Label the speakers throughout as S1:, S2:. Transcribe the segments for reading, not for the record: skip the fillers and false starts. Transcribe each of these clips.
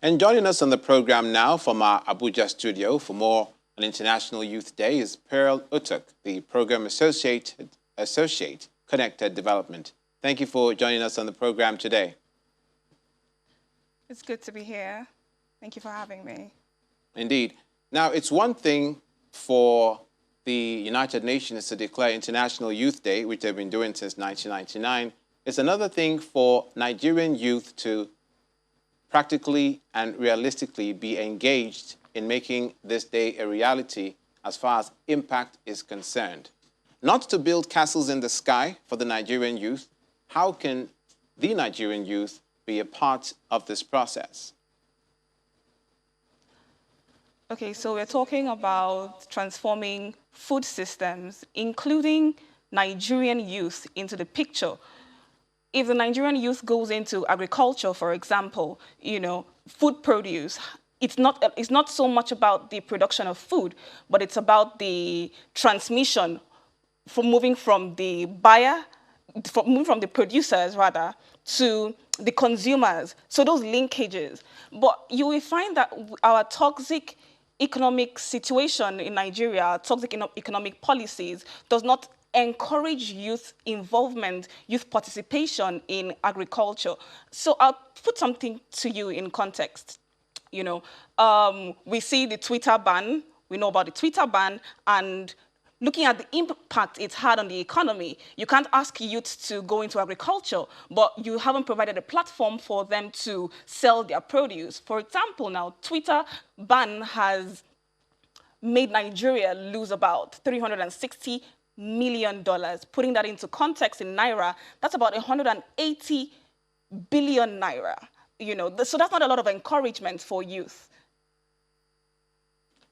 S1: And joining us on the program now from our Abuja studio for more on International Youth Day is Pearl Utuk, the Program Associate Connected Development. Thank you for joining us on the program today.
S2: It's good to be here. Thank you for having me.
S1: Indeed. Now, it's one thing for the United Nations to declare International Youth Day, which they've been doing since 1999. It's another thing for Nigerian youth to practically and realistically be engaged in making this day a reality as far as impact is concerned. Not to build castles in the sky for the Nigerian youth. How can the Nigerian youth be a part of this process?
S2: Okay, so we're talking about transforming food systems, including Nigerian youth into the picture. If the Nigerian youth goes into agriculture, for example, food produce, it's not so much about the production of food, but it's about the transmission moving from the producers rather, to the consumers. So those linkages. But you will find that our toxic economic situation in Nigeria, toxic economic policies, does not encourage youth involvement, youth participation in agriculture. So I'll put something to you in context. We see the Twitter ban, we know about the Twitter ban, and looking at the impact it's had on the economy, you can't ask youth to go into agriculture, but you haven't provided a platform for them to sell their produce. For example, now, Twitter ban has made Nigeria lose about $360 million. Putting that into context in Naira, that's about 180 billion Naira. So that's not a lot of encouragement for youth.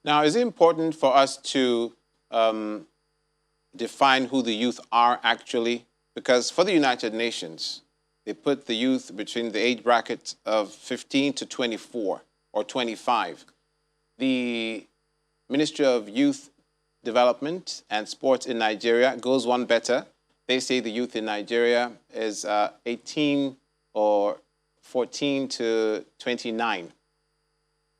S1: Now, is it important for us to define who the youth are actually? Because for the United Nations, they put the youth between the age bracket of 15 to 24 or 25. The Ministry of Youth Development and Sports in Nigeria goes one better. They say the youth in Nigeria is 18 or 14 to 29.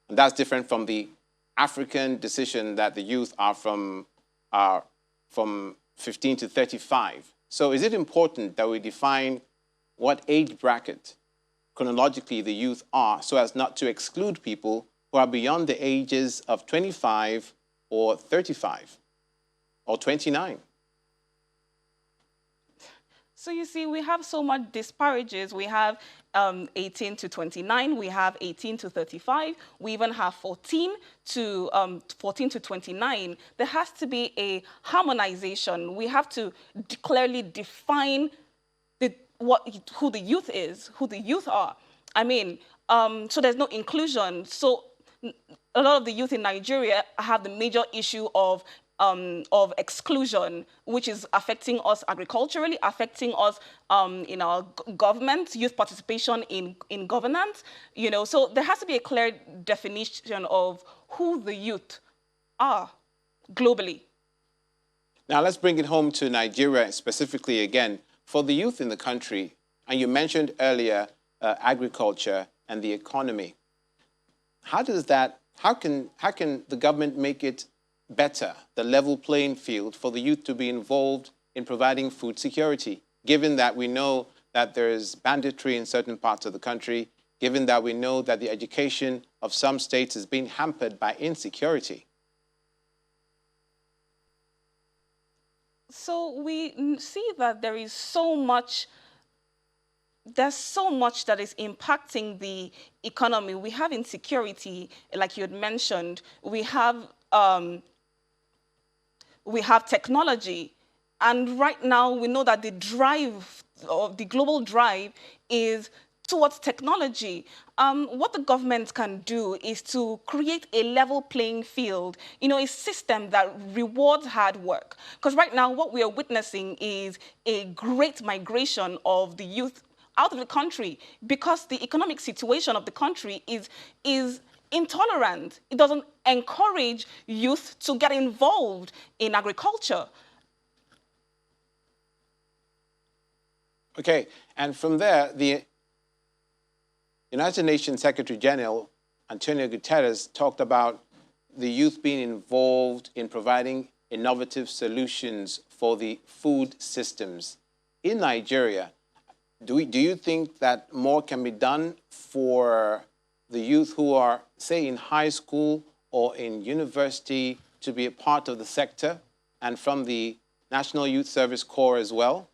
S1: And that's different from the African decision that the youth are from 15 to 35. So is it important that we define what age bracket chronologically the youth are so as not to exclude people who are beyond the ages of 25 or 35 or 29?
S2: So you see, we have so much disparages. We have 18 to 29, we have 18 to 35, we even have 14 to 29. There has to be a harmonization. We have to clearly define who the youth is, who the youth are. I mean, so there's no inclusion. So a lot of the youth in Nigeria have the major issue of exclusion, which is affecting us agriculturally, affecting us in our government, youth participation in governance. So there has to be a clear definition of who the youth are globally.
S1: Now let's bring it home to Nigeria specifically again. For the youth in the country, and you mentioned earlier agriculture and the economy. How can the government make it better, the level playing field for the youth to be involved in providing food security, given that we know that there is banditry in certain parts of the country, given that we know that the education of some states is being hampered by insecurity?
S2: So we see that there's so much that is impacting the economy. We have insecurity, like you had mentioned. We have technology. And right now, we know that the global drive is towards technology. What the government can do is to create a level playing field, a system that rewards hard work. Because right now, what we are witnessing is a great migration of the youth out of the country because the economic situation of the country is intolerant. It doesn't encourage youth to get involved in agriculture.
S1: Okay, and from there, the United Nations Secretary General Antonio Guterres talked about the youth being involved in providing innovative solutions for the food systems. In Nigeria, do you think that more can be done for the youth who are, say, in high school or in university to be a part of the sector, and from the National Youth Service Corps as well?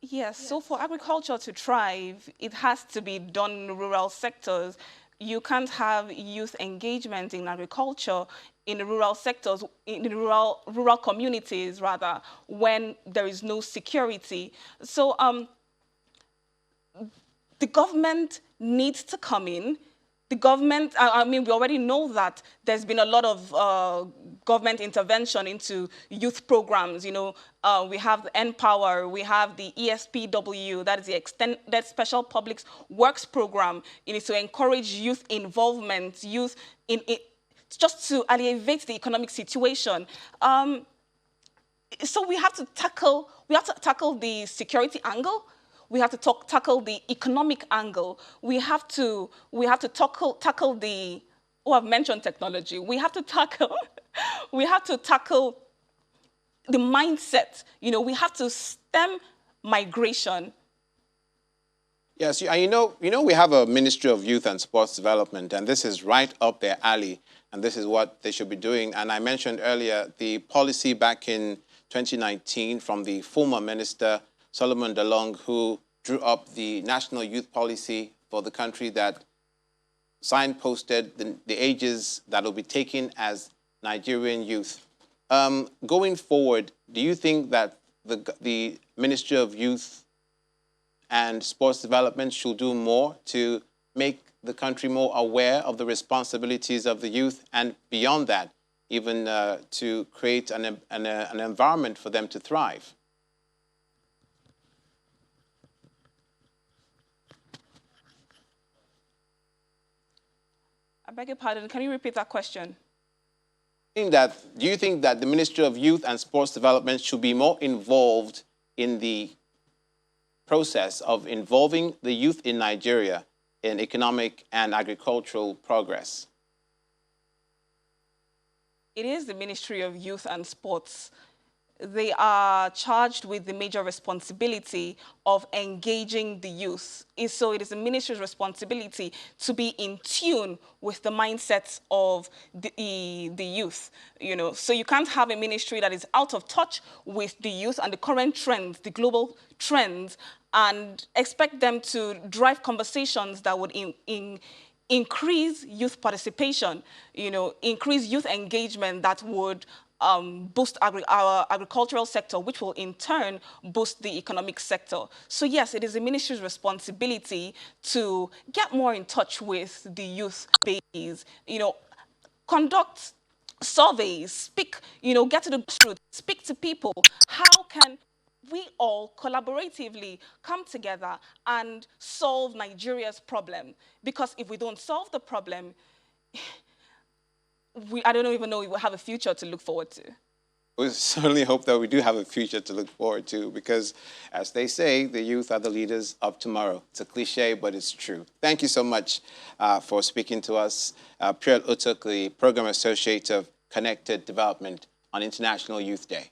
S2: Yes, so for agriculture to thrive, it has to be done in rural sectors. You can't have youth engagement in agriculture in the rural sectors, in the rural communities rather, when there is no security. So the government needs to come in. The government, I mean, we already know that there's been a lot of government intervention into youth programs. You know, we have the Empower, we have the ESPW, that is the Extended Special Public Works Program. It is to encourage youth involvement, youth in just to alleviate the economic situation. So we have to tackle the security angle. We have to tackle the economic angle. We have to tackle the, oh, I've mentioned technology. We have to tackle the mindset. You know, we have to stem migration.
S1: Yes, and you know, we have a Ministry of Youth and Sports Development, and this is right up their alley, and this is what they should be doing. And I mentioned earlier the policy back in 2019 from the former minister, Solomon Dalong, who drew up the national youth policy for the country that signposted the ages that will be taken as Nigerian youth. Going forward, do you think that the Ministry of Youth and Sports Development should do more to make the country more aware of the responsibilities of the youth, and beyond that, even to create an environment for them to thrive?
S2: I beg your pardon, can you repeat that question?
S1: Do you think that the Ministry of Youth and Sports Development should be more involved in the process of involving the youth in Nigeria in economic and agricultural progress?
S2: It is the Ministry of Youth and Sports. They are charged with the major responsibility of engaging the youth. So it is the ministry's responsibility to be in tune with the mindsets of the youth. You know, so you can't have a ministry that is out of touch with the youth and the current trends, the global trends, and expect them to drive conversations that would increase youth participation, you know, increase youth engagement that would boost our agricultural sector, which will in turn boost the economic sector. So yes, it is the ministry's responsibility to get more in touch with the youth base, you know, conduct surveys, speak, you know, get to the grassroots, speak to people. How can we all collaboratively come together and solve Nigeria's problem? Because if we don't solve the problem, I don't even know if we'll have a future to look forward to.
S1: We certainly hope that we do have a future to look forward to, because, as they say, the youth are the leaders of tomorrow. It's a cliche, but it's true. Thank you so much for speaking to us. Priel Utuk, the Program Associate of Connected Development on International Youth Day.